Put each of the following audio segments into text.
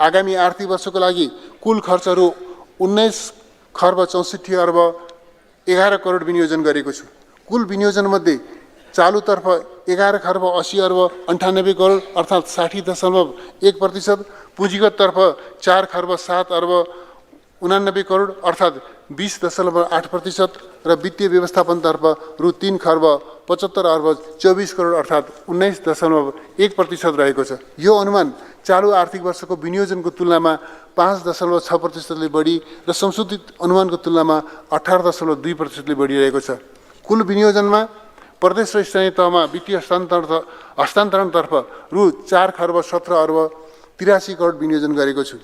आगामी आर्थिक वर्षको लागि कुल खर्चहरू 19 खर्ब 64 अर्ब 11 करोड विनियोजन गरेको छु। कुल विनियोजनमध्ये चालुतर्फ 11 खर्ब 80 अर्ब 98 करोड अर्थात् 60.1%, पुँजीगततर्फ 4 खर्ब 7 अर्ब 89 करोड अर्थात् 20.8% र वित्तीय व्यवस्थापनतर्फ रु 3 खर्ब 75 अर्ब 24 करोड अर्थात् 19.1% रहेको छ। यो अनुमान चालु आर्थिक वर्षको विनियोजनको तुलनामा 5.6%ले बढी र संशोधित अनुमानको तुलनामा 18.2%ले बढिरहेको छ। कुल विनियोजनमा प्रदेश र स्थानीय तहमा वित्तीय हस्तान्तरणतर्फ रु 4 खर्ब 17 अर्ब 83 करोड विनियोजन गरेको छु।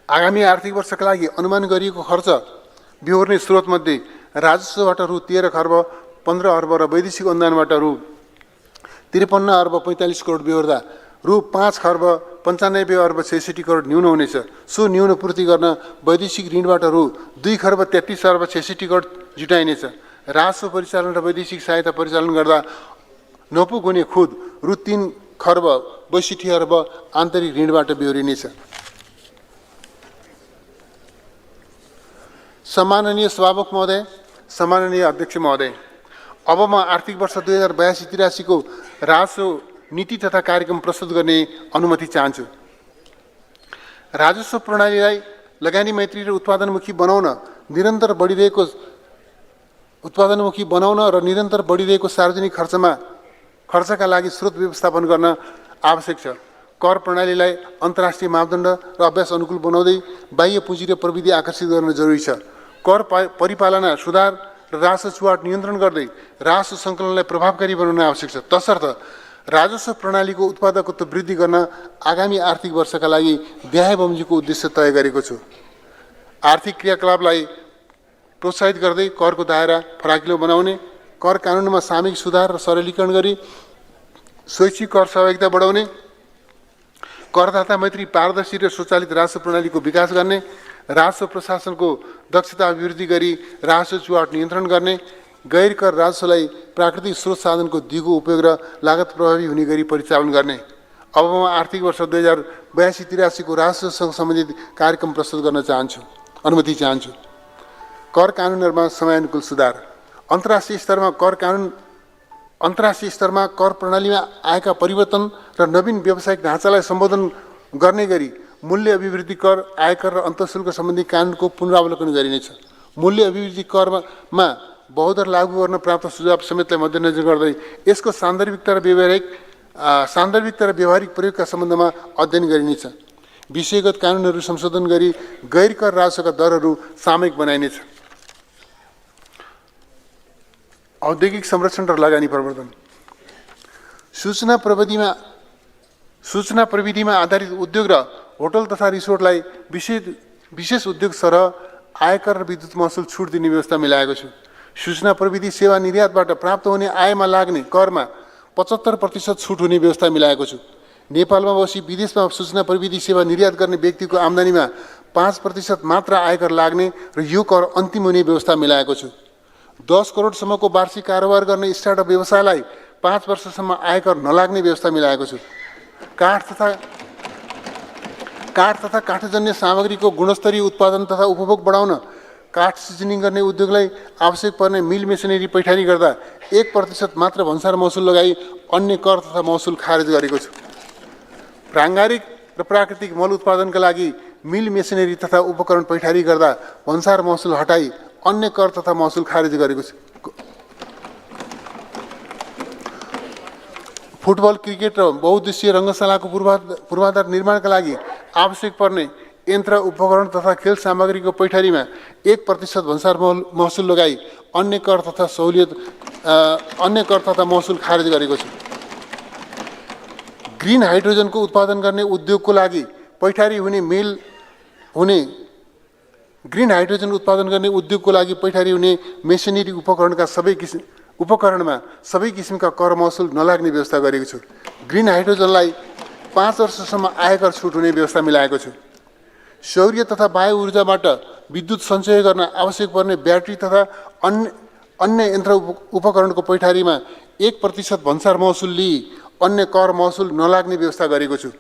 आगामी आर्थिक वर्षका लागि अनुमान गरिएको खर्च बेहोर्ने स्रोतमध्ये राजस्वबाट रु 13 खर्ब 15 अर्ब र वैदेशिक अनुदानबाट रु 53 अर्ब 45 करोड बेहोर्दा रु 5 खर्ब 95 अर्ब 66 करोड न्यून हुनेछ। सो न्यून पूर्ति गर्न वैदेशिक ऋणबाट रु 2 खर्ब 33 अर्ब 66 करोड जुटाइनेछ। राजस्व परिचालन र वैदेशिक सहायता परिचालन गर्दा नपुग हुने खुद रु 3 खर्ब 62 अर्ब आन्तरिक ऋणबाट बेहोरिनेछ। सम्माननीय सभामुख महोदय, सम्माननीय अध्यक्ष महोदय, अब म आर्थिक वर्ष 2082-83 को राजस्व नीति तथा कार्यक्रम प्रस्तुत गर्ने अनुमति चाहन्छु। राजस्व प्रणालीलाई लगानी मैत्री र उत्पादनमुखी बनाउन र निरन्तर बढिरहेको सार्वजनिक खर्चका लागि स्रोत व्यवस्थापन गर्न आवश्यक छ। कर प्रणालीलाई अन्तर्राष्ट्रिय मापदण्ड र अभ्यास अनुकूल बनाउँदै बाह्य पुँजी र प्रविधि आकर्षित गर्न जरुरी छ। कर परिपालना सुधार र राजस्व चुहाट नियन्त्रण गर्दै राजस्व सङ्कलनलाई प्रभावकारी बनाउन आवश्यक छ। तसर्थ राजस्व प्रणालीको उत्पादकत्व वृद्धि गर्न आगामी आर्थिक वर्षका लागि व्यय बमोजिमको उद्देश्य तय गरेको छु। आर्थिक क्रियाकलापलाई प्रोत्साहित गर्दै करको दायरा फराकिलो बनाउने, कर कानुनमा सामूहिक सुधार र सरलीकरण गरी स्वैच्छिक कर सहभागिता बढाउने, करदाता मैत्री पारदर्शी र स्वचालित राजस्व प्रणालीको विकास गर्ने, राजस्व प्रशासनको दक्षता अभिवृद्धि गरी राजस्व चुहाट नियन्त्रण गर्ने, गैर कर राजस्वलाई प्राकृतिक स्रोत साधनको दिगो उपयोग र लागत प्रभावी हुने गरी परिचालन गर्ने। अब म आर्थिक वर्ष 2082-83 को राजस्वसँग सम्बन्धित कार्यक्रम प्रस्तुत गर्न अनुमति चाहन्छु। कर कानुनहरूमा समयानुकूल सुधार। अन्तर्राष्ट्रिय स्तरमा कर प्रणालीमा आएका परिवर्तन र नवीन व्यावसायिक ढाँचालाई सम्बोधन गर्ने गरी मूल्य अभिवृद्धि कर, आयकर र अन्तःशुल्क सम्बन्धी कानुनको पुनरावलोकन गरिनेछ। मूल्य अभिवृद्धि करमा बहुदर लागू गर्न प्राप्त सुझाव समेतलाई मध्यनजर गर्दै यसको सान्दर्भिकता र व्यावहारिक प्रयोगका सम्बन्धमा अध्ययन गरिनेछ। विषयगत कानुनहरू संशोधन गरी गैर कर राजस्वका दरहरू सामयिक बनाइनेछ। औद्योगिक संरक्षण र लगानी प्रवर्धन। सूचना प्रविधिमा आधारित उद्योग र होटल तथा रिसोर्टलाई विशेष उद्योग सरह आयकर र विद्युत महसुल छुट दिने व्यवस्था मिलाएको छु। सूचना प्रविधि सेवा निर्यातबाट प्राप्त हुने आयमा लाग्ने करमा 75% छुट हुने व्यवस्था मिलाएको छु। नेपालमा बसी विदेशमा सूचना प्रविधि सेवा निर्यात गर्ने व्यक्तिको आम्दानीमा 5% मात्र आयकर लाग्ने र यो कर अन्तिम हुने व्यवस्था मिलाएको छु। 10 करोडसम्मको वार्षिक कारोबार गर्ने स्टार्टअप व्यवसायलाई 5 वर्षसम्म आयकर नलाग्ने व्यवस्था मिलाएको छु। काठ तथा काठजन्य सामग्रीको गुणस्तरीय उत्पादन तथा उपभोग बढाउन काठ सिजनिङ गर्ने उद्योगलाई आवश्यक पर्ने मिल मेसिनरी पैठारी गर्दा 1% मात्र भन्सार महसुल लगाई अन्य कर तथा महसुल खारेज गरेको छु। प्राङ्गारिक र प्राकृतिक मल उत्पादनका लागि मिल मेसिनरी तथा उपकरण पैठारी गर्दा भन्सार महसुल हटाई अन्य कर तथा महसुल खारेज गरेको छु। फुटबल, क्रिकेट र बहुउद्देश्यीय रङ्गशालाको पूर्वाधार निर्माणका लागि आवश्यक पर्ने यन्त्र उपकरण तथा खेल सामग्रीको पैठारीमा 1% भन्सार महसुल लगाई अन्य कर तथा महसुल खारेज गरेको छु। ग्रीन हाइड्रोजनको उत्पादन गर्ने उद्योगको लागि पैठारी हुने मेसिनरी उपकरणमा सबै किसिमका कर महसुल नलाग्ने व्यवस्था गरेको छु। ग्रीन हाइड्रोजनलाई 5 वर्षसम्म आयकर छुट हुने व्यवस्था मिलाएको छु। सौर्य तथा वायु ऊर्जाबाट विद्युत सञ्चय गर्न आवश्यक पर्ने ब्याट्री तथा अन्य यन्त्र उपकरणको पैठारीमा 1% भन्सार महसुल लिई अन्य कर महसुल नलाग्ने व्यवस्था गरेको छु।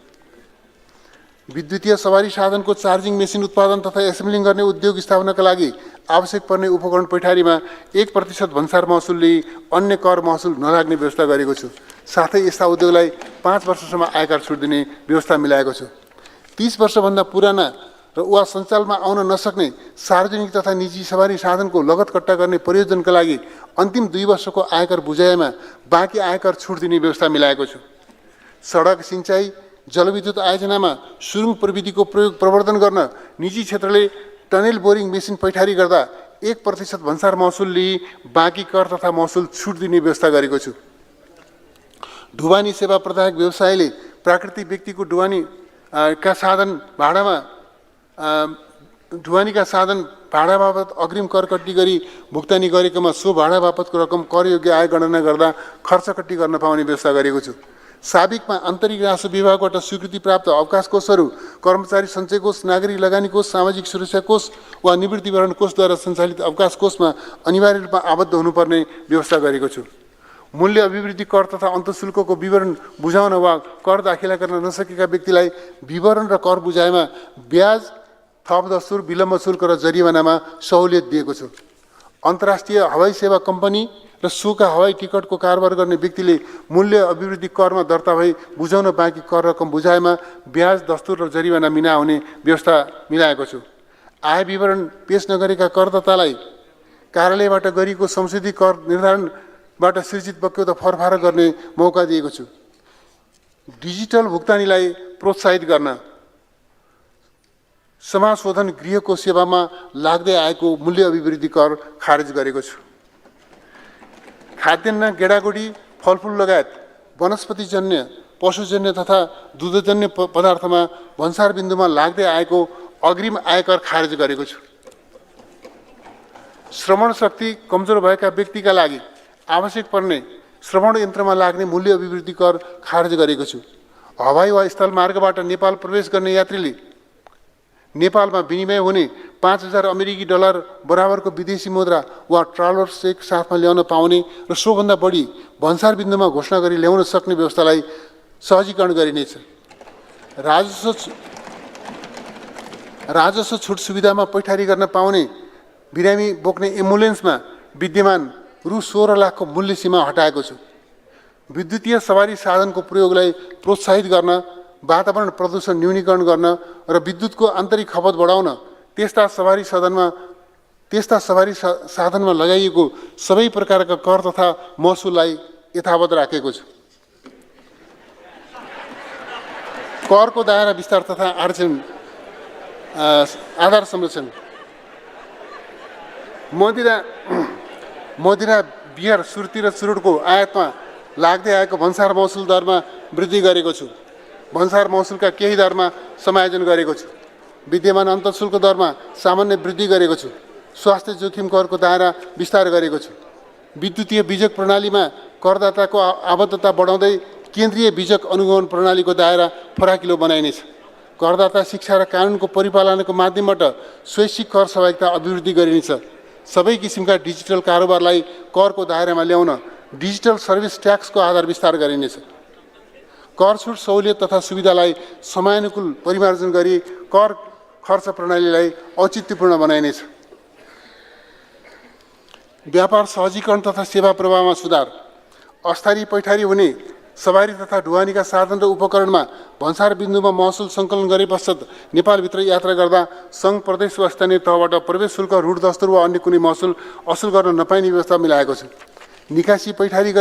विद्युतीय सवारी साधनको चार्जिङ मेसिन उत्पादन तथा एसेम्बलिङ गर्ने उद्योग स्थापनाका लागि आवश्यक पर्ने उपकरण पैठारीमा 1% भन्सार महसुल लिई अन्य कर महसुल नलाग्ने व्यवस्था गरेको छु। साथै यस्ता उद्योगलाई 5 वर्षसम्म आयकर छुट दिने व्यवस्था मिलाएको छु। 30 वर्षभन्दा पुराना र वा सञ्चालनमा आउन नसक्ने सार्वजनिक तथा निजी सवारी साधनको लगत कट्टा गर्ने प्रयोजनका लागि अन्तिम 2 वर्षको आयकर बुझाएमा बाँकी आयकर छुट दिने व्यवस्था मिलाएको छु। सडक सिंचाई जलविद्युत आयोजनामा सुरुङ प्रविधिको प्रयोग प्रवर्धन गर्न निजी क्षेत्रले टनेल बोरिङ मेसिन पैठारी गर्दा 1% भन्सार महसुल लिई बाँकी कर तथा महसुल छुट दिने व्यवस्था गरेको छु। ढुवानी सेवा प्रदायक व्यवसायले प्राकृतिक व्यक्तिको ढुवानीका साधन भाडा बापत अग्रिम कर कट्टी गरी भुक्तानी गरेकोमा सो भाडा बापतको रकम करयोग्य आय गणना गर्दा खर्च कट्टी गर्न पाउने व्यवस्था गरेको छु। साबिकमा आन्तरिक राजस्व विभागबाट स्वीकृति प्राप्त अवकाश कोषहरू कर्मचारी सञ्चय कोष, नागरिक लगानी कोष, सामाजिक सुरक्षा कोष वा निवृत्तिभरण कोषद्वारा सञ्चालित अवकाश कोषमा अनिवार्य रूपमा आबद्ध हुनुपर्ने व्यवस्था गरेको छु। मूल्य अभिवृद्धि कर तथा अन्तःशुल्कको विवरण बुझाउन वा कर दाखिला गर्न नसकेका व्यक्तिलाई विवरण र कर बुझाएमा ब्याज, थप दस्तुर, विलम्ब शुल्क र जरिवानामा सहुलियत दिएको छु। अन्तर्राष्ट्रिय हवाई सेवा कम्पनी र सोका हवाई टिकटको कारोबार गर्ने व्यक्तिले मूल्य अभिवृद्धि करमा दर्ता भई बुझाउन बाँकी कर रकम बुझाएमा ब्याज, दस्तुर र जरिवाना मिना हुने व्यवस्था मिलाएको छु। आय विवरण पेश नगरेका करदातालाई कार्यालयबाट गरिएको संशोधित कर निर्धारणबाट सृजित बक्यौता फरफार गर्ने मौका दिएको छु। डिजिटल भुक्तानीलाई प्रोत्साहित गर्न समाशोधन गृहको सेवामा लाग्दै आएको मूल्य अभिवृद्धि कर खारेज गरेको छु। खाद्यान्न, गेडागुडी, फलफुल लगायत वनस्पतिजन्य, पशुजन्य तथा दुधजन्य पदार्थमा भन्सार बिन्दुमा लाग्दै आएको अग्रिम आयकर खारेज गरेको छु। श्रवण शक्ति कमजोर भएका व्यक्तिका लागि आवश्यक पर्ने श्रवण यन्त्रमा लाग्ने मूल्य अभिवृद्धि कर खारेज गरेको छु। हवाई वा स्थल मार्गबाट नेपाल प्रवेश गर्ने यात्रीले नेपालमा विनिमय हुने 5,000 अमेरिकी डलर बराबरको विदेशी मुद्रा वा ट्राभलर चेक साथमा ल्याउन पाउने र सोभन्दा बढी भन्सार बिन्दुमा घोषणा गरी ल्याउन सक्ने व्यवस्थालाई सहजीकरण गरिनेछ। राजस्व छुट सुविधामा पैठारी गर्न पाउने बिरामी बोक्ने एम्बुलेन्समा विद्यमान रु 16 लाखको मूल्य सीमा हटाएको छु। विद्युतीय सवारी साधनको प्रयोगलाई प्रोत्साहित गर्न, वातावरण प्रदूषण न्यूनीकरण गर्न र विद्युतको आन्तरिक खपत बढाउन त्यस्ता सवारी साधनमा लगाइएको सबै प्रकारका कर तथा महसुललाई यथावत राखेको छु। करको दायरा विस्तार तथा आधार संरक्षण। मदिरा, बियर, सुर्ती र चुरोटको आयातमा लाग्दै आएको भन्सार महसुल दरमा वृद्धि गरेको छु। भन्सार महसुलका केही दरमा समायोजन गरेको छु। विद्यमान अन्तःशुल्क दरमा सामान्य वृद्धि गरेको छु। स्वास्थ्य जोखिम करको दायरा विस्तार गरेको छु। विद्युतीय बीजक प्रणालीमा करदाताको आबद्धता बढाउँदै केन्द्रीय बीजक अनुगमन प्रणालीको दायरा फराकिलो बनाइनेछ। करदाता शिक्षा र कानुनको परिपालनको माध्यमबाट स्वैच्छिक कर सहभागिता अभिवृद्धि गरिनेछ। सबै किसिमका डिजिटल कारोबारलाई करको दायरामा ल्याउन डिजिटल सर्भिस ट्याक्सको आधार विस्तार गरिनेछ। कर छुट सहुलियत तथा सुविधालाई समयानुकूल परिमार्जन गरी कर खर्च प्रणालीलाई औचित्यपूर्ण बनाइनेछ। व्यापार सहजीकरण तथा सेवा प्रवाहमा सुधार। अस्थायी पैठारी हुने सवारी तथा ढुवानीका साधन र उपकरणमा भन्सार बिन्दुमा महसुल सङ्कलन गरे पश्चात नेपालभित्र यात्रा गर्दा सङ्घ, प्रदेश वा स्थानीय तहबाट प्रवेश शुल्क, ऋण दस्तुर वा अन्य कुनै महसुल असुल गर्न नपाइने व्यवस्था मिलाएको छ। निकासी पैठारी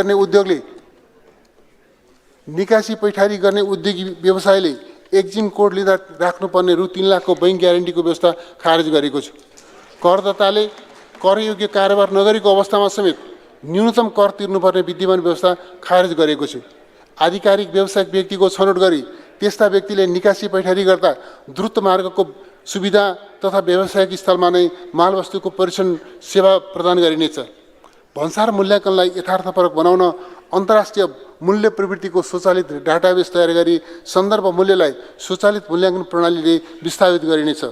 गर्ने उद्योगी व्यवसायले एक्जिम कोड लिँदा राख्नुपर्ने रु 3 लाखको बैंक ग्यारेन्टीको व्यवस्था खारेज गरेको छु। करदाताले करयोग्य कारोबार नगरेको अवस्थामा समेत न्यूनतम कर तिर्नुपर्ने विद्यमान व्यवस्था खारेज गरेको छु। आधिकारिक व्यावसायिक व्यक्तिको छनौट गरी त्यस्ता व्यक्तिले निकासी पैठारी गर्दा द्रुत मार्गको सुविधा तथा व्यावसायिक स्थलमा नै मालवस्तुको परीक्षण सेवा प्रदान गरिनेछ। भन्सार मूल्याङ्कनलाई यथार्थपरक बनाउन अन्तर्राष्ट्रिय मूल्य प्रवृत्तिको स्वचालित डाटाबेस तयार गरी सन्दर्भ मूल्यलाई स्वचालित मूल्याङ्कन प्रणालीले विस्थापित गरिनेछ।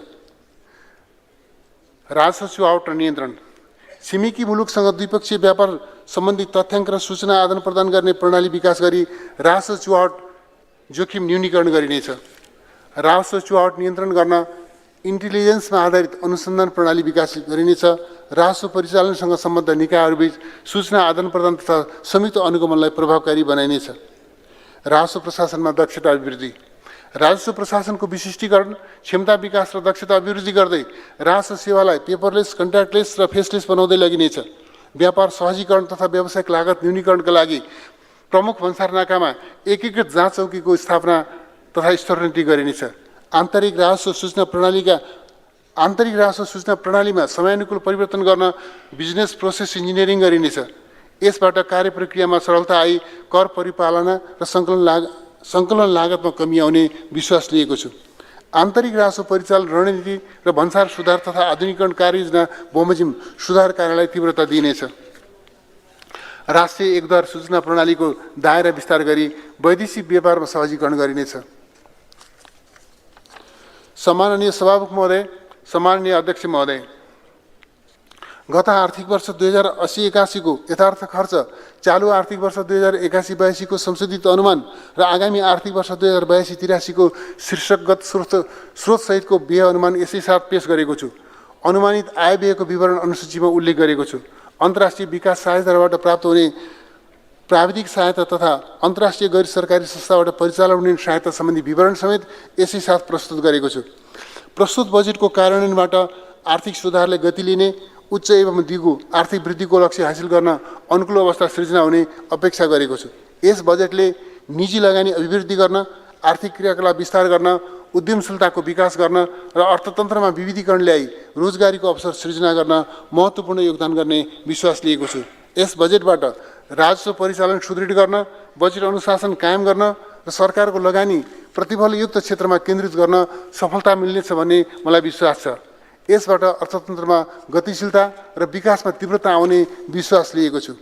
राजस्व चुहावट र नियन्त्रण। छिमेकी मुलुकसँग द्विपक्षीय व्यापार सम्बन्धी तथ्याङ्क र सूचना आदान प्रदान गर्ने प्रणाली विकास गरी राजस्व चुहावट जोखिम न्यूनीकरण गरिनेछ। राजस्व चुहावट नियन्त्रण गर्न इन्टेलिजेन्समा आधारित अनुसन्धान प्रणाली विकास गरिनेछ। राजस्व परिचालनसँग सम्बद्ध निकायहरूबीच सूचना आदान प्रदान तथा संयुक्त अनुगमनलाई प्रभावकारी बनाइनेछ। राजस्व प्रशासनमा दक्षता अभिवृद्धि। राजस्व प्रशासनको विशिष्टीकरण, क्षमता विकास र दक्षता अभिवृद्धि गर्दै राजस्व सेवालाई पेपरलेस, कन्ट्याक्टलेस र फेसलेस बनाउँदै लगिनेछ। व्यापार सहजीकरण तथा व्यावसायिक लागत न्यूनीकरणका लागि प्रमुख भन्सार नाकामा एकीकृत जाँच चौकीको स्थापना तथा स्तरोन्नति गरिनेछ। आन्तरिक राजस्व सूचना प्रणालीमा समयानुकूल परिवर्तन गर्न बिजनेस प्रोसेस इन्जिनियरिङ गरिनेछ। यसबाट कार्य प्रक्रियामा सरलता आई कर परिपालना र सङ्कलन लागतमा कमी आउने विश्वास लिएको छु। आन्तरिक राजस्व परिचालन रणनीति र भन्सार सुधार तथा आधुनिकीकरण कार्ययोजना बमोजिम सुधार कार्यलाई तीव्रता दिइनेछ। राष्ट्रिय एकद्वार सूचना प्रणालीको दायरा विस्तार गरी वैदेशिक व्यापारमा सहजीकरण गरिनेछ। सम्माननीय सभामुख महोदय, सम्माननीय अध्यक्ष महोदय, गत आर्थिक वर्ष 2080-81 को यथार्थ खर्च, चालू आर्थिक वर्ष 2081-82 को संशोधित अनुमान र आगामी आर्थिक वर्ष 2082-83 को शीर्षकगत स्रोतसहितको व्यय अनुमान यसै साथ पेश गरेको छु। अनुमानित आय व्ययको विवरण अनुसूचीमा उल्लेख गरेको छु। अन्तर्राष्ट्रिय विकास सहायताबाट प्राप्त हुने प्राविधिक सहायता तथा अन्तर्राष्ट्रिय गैर सरकारी संस्थाबाट परिचालन हुने सहायता सम्बन्धी विवरण समेत यसै साथ प्रस्तुत गरेको छु। प्रस्तुत बजेटको कार्यान्वयनबाट आर्थिक सुधारले गति लिने, उच्च एवं दिगो आर्थिक वृद्धिको लक्ष्य हासिल गर्न अनुकूल अवस्था सृजना हुने अपेक्षा गरेको छु। यस बजेटले निजी लगानी अभिवृद्धि गर्न, आर्थिक क्रियाकलाप विस्तार गर्न, उद्यमशीलताको विकास गर्न र अर्थतन्त्रमा विविधीकरण ल्याई रोजगारीको अवसर सृजना गर्न महत्त्वपूर्ण योगदान गर्ने विश्वास लिएको छु। यस बजेटबाट राजस्व परिचालन सुदृढ गर्न, बजेट अनुशासन कायम गर्न र सरकारको लगानी प्रतिफलयुक्त क्षेत्रमा केन्द्रित गर्न सफलता मिल्नेछ भन्ने मलाई विश्वास छ। यसबाट अर्थतन्त्रमा गतिशीलता र विकासमा तीव्रता आउने विश्वास लिएको छु।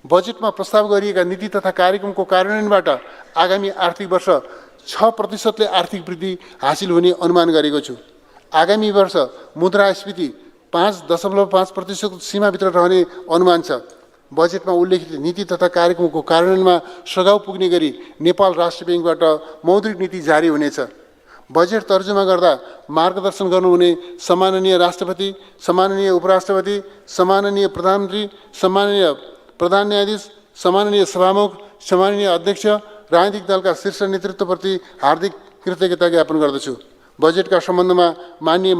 बजेटमा प्रस्ताव गरिएका नीति तथा कार्यक्रमको कार्यान्वयनबाट आगामी आर्थिक वर्ष 6% आर्थिक वृद्धि हासिल हुने अनुमान गरेको छु। आगामी वर्ष मुद्रास्फीति 5.5% सीमाभित्र रहने अनुमान छ। बजेटमा उल्लेखित नीति तथा कार्यक्रमको कार्यान्वयनमा सघाउ पुग्ने गरी नेपाल राष्ट्र ब्याङ्कबाट मौद्रिक नीति जारी हुनेछ। बजेट तर्जुमा गर्दा मार्गदर्शन गर्नुहुने सम्माननीय राष्ट्रपति, सम्माननीय उपराष्ट्रपति, सम्माननीय प्रधानमन्त्री, सम्माननीय प्रधान न्यायाधीश, सम्माननीय सभामुख, सम्माननीय अध्यक्ष, राजनीतिक दलका शीर्ष नेतृत्वप्रति हार्दिक कृतज्ञता ज्ञापन गर्दछु। बजेटका सम्बन्धमा माननीय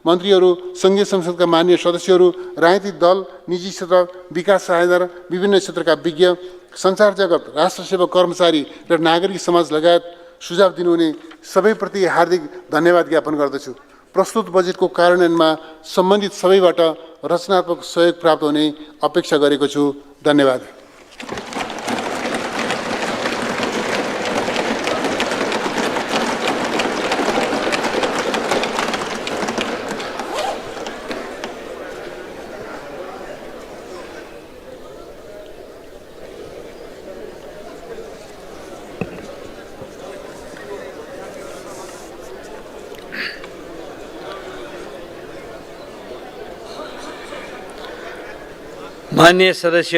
मन्त्रीहरू, सङ्घीय संसदका माननीय सदस्यहरू, राजनीतिक दल, निजी क्षेत्र, विकास सहायता र विभिन्न क्षेत्रका विज्ञ, सञ्चार जगत, राष्ट्रसेवक कर्मचारी र नागरिक समाज लगायत सुझाव दिनुहुने सबैप्रति हार्दिक धन्यवाद ज्ञापन गर्दछु। प्रस्तुत बजेटको कार्यान्वयनमा सम्बन्धित सबैबाट रचनात्मक सहयोग प्राप्त हुने अपेक्षा गरेको छु। धन्यवाद। माननीय सदस्य